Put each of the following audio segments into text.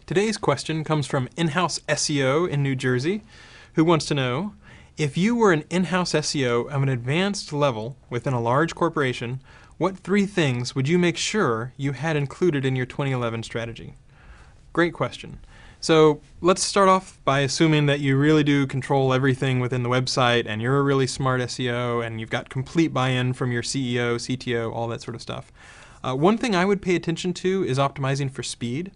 Today's question comes from in-house SEO in New Jersey, who wants to know, if you were an in-house SEO of an advanced level within a large corporation, what 3 things would you make sure you had included in your 2011 strategy? Great question. So let's start off by assuming that you really do control everything within the website and you're a really smart SEO and you've got complete buy-in from your CEO, CTO, all that sort of stuff. One thing I would pay attention to is optimizing for speed.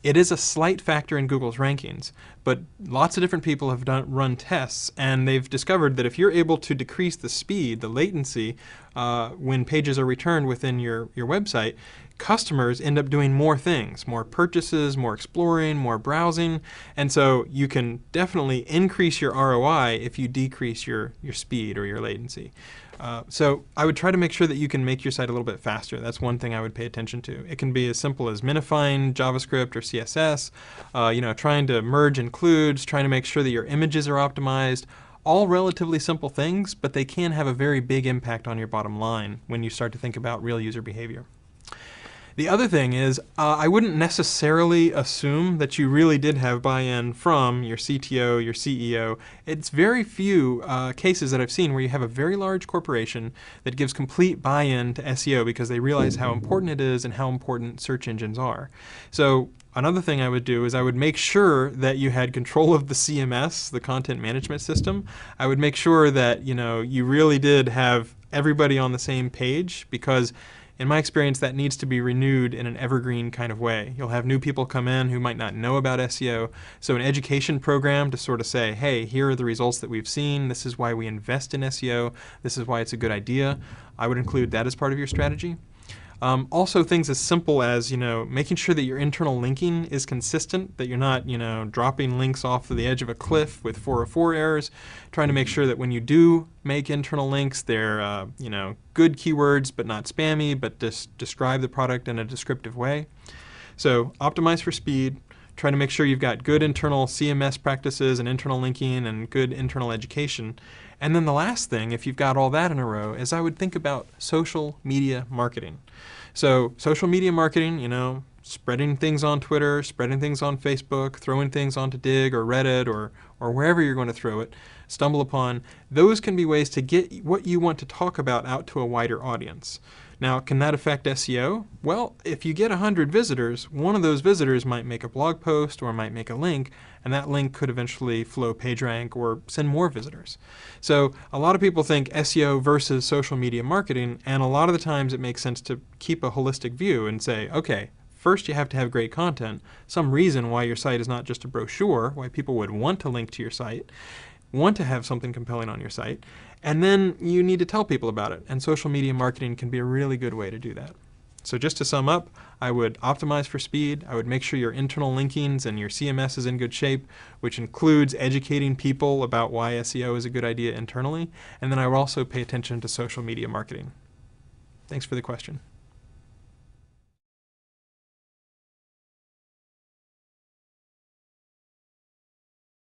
It is a slight factor in Google's rankings, but lots of different people have run tests, and they've discovered that if you're able to decrease the speed, the latency, when pages are returned within your website, customers end up doing more things, more purchases, more exploring, more browsing, and so you can definitely increase your ROI if you decrease your speed or your latency. So I would try to make sure that you can make your site a little bit faster. That's one thing I would pay attention to. It can be as simple as minifying JavaScript or CSS, trying to merge includes, trying to make sure that your images are optimized. All relatively simple things, but they can have a very big impact on your bottom line when you start to think about real user behavior. The other thing is, I wouldn't necessarily assume that you really did have buy-in from your CTO, your CEO. It's very few cases that I've seen where you have a very large corporation that gives complete buy-in to SEO because they realize how important it is and how important search engines are. So another thing I would do is I would make sure that you had control of the CMS, the content management system. I would make sure that you really did have everybody on the same page, because in my experience, that needs to be renewed in an evergreen kind of way. You'll have new people come in who might not know about SEO. So an education program to sort of say, hey, here are the results that we've seen. This is why we invest in SEO. This is why it's a good idea. I would include that as part of your strategy. Also things as simple as making sure that your internal linking is consistent, that you're not dropping links off the edge of a cliff with 404 errors, trying to make sure that when you do make internal links, they're good keywords but not spammy, but just describe the product in a descriptive way. So optimize for speed. Try to make sure you've got good internal CMS practices and internal linking and good internal education. And then the last thing, if you've got all that in a row, is I would think about social media marketing. So social media marketing, spreading things on Twitter, spreading things on Facebook, throwing things onto Dig or Reddit or wherever you're going to throw it, stumble upon, those can be ways to get what you want to talk about out to a wider audience. Now, can that affect SEO? Well, if you get 100 visitors, one of those visitors might make a blog post or might make a link, and that link could eventually flow PageRank or send more visitors. So a lot of people think SEO versus social media marketing, and a lot of the times it makes sense to keep a holistic view and say, okay, first you have to have great content, some reason why your site is not just a brochure, why people would want to link to your site, want to have something compelling on your site, and then you need to tell people about it, and social media marketing can be a really good way to do that. So just to sum up, I would optimize for speed, I would make sure your internal linkings and your CMS is in good shape, which includes educating people about why SEO is a good idea internally, and then I would also pay attention to social media marketing. Thanks for the question.